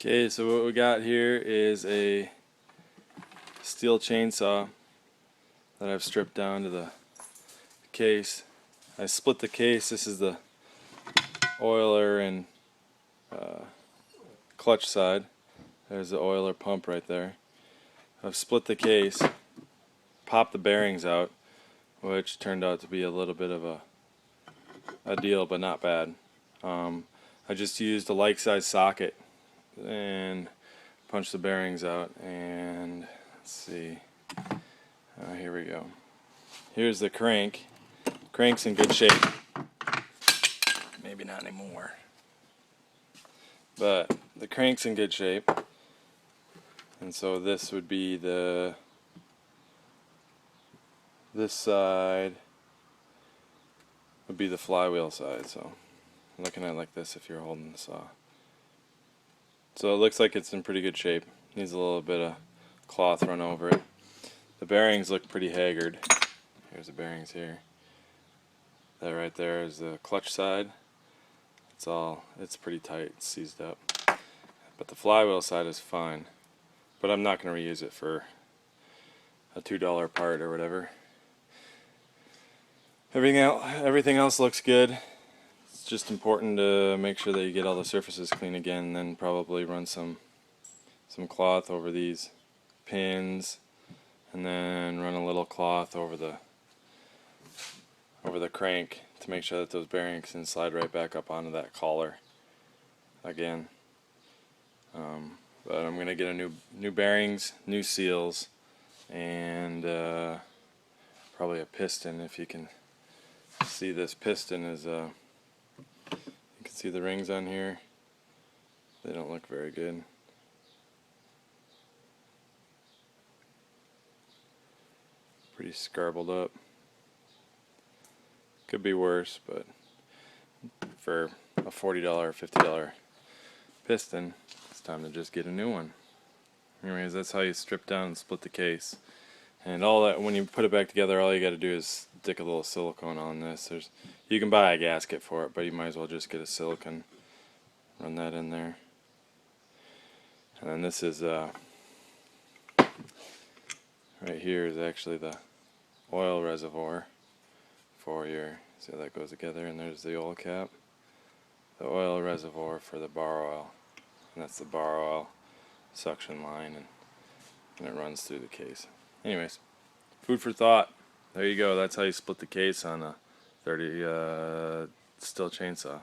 Okay, so what we got here is a Stihl chainsaw that I've stripped down to the case. I split the case. This is the oiler and clutch side. There's the oiler pump right there. I've split the case, popped the bearings out, which turned out to be a little bit of a deal, but not bad. I just used a like-size socket and punch the bearings out, and let's see, here we go. Here's the crank. Crank's in good shape. Maybe not anymore, but the crank's in good shape. And so this would be this side would be the flywheel side. So I'm looking at it like this if you're holding the saw. So it looks like it's in pretty good shape. Needs a little bit of cloth run over it. The bearings look pretty haggard. Here's the bearings here. That right there is the clutch side. It's pretty tight, it's seized up. But the flywheel side is fine. But I'm not going to reuse it for a $2 part or whatever. Everything else looks good. It's just important to make sure that you get all the surfaces clean again, and then probably run some cloth over these pins, and then run a little cloth over the crank to make sure that those bearings can slide right back up onto that collar again. But I'm gonna get a new bearings, new seals, and probably a piston. If you can see, this piston is you can see the rings on here. They don't look very good. Pretty scarbled up. Could be worse, but for a $40 or $50 piston, it's time to just get a new one. Anyways, that's how you strip down and split the case. And all that, when you put it back together, all you got to do is stick a little silicone on this. You can buy a gasket for it, but you might as well just get a silicone. Run that in there. And then this is right here is actually the oil reservoir for your, see how that goes together, and there's the oil cap. The oil reservoir for the bar oil, and that's the bar oil suction line, and it runs through the case. Anyways, food for thought. There you go. That's how you split the case on a 30 Stihl chainsaw.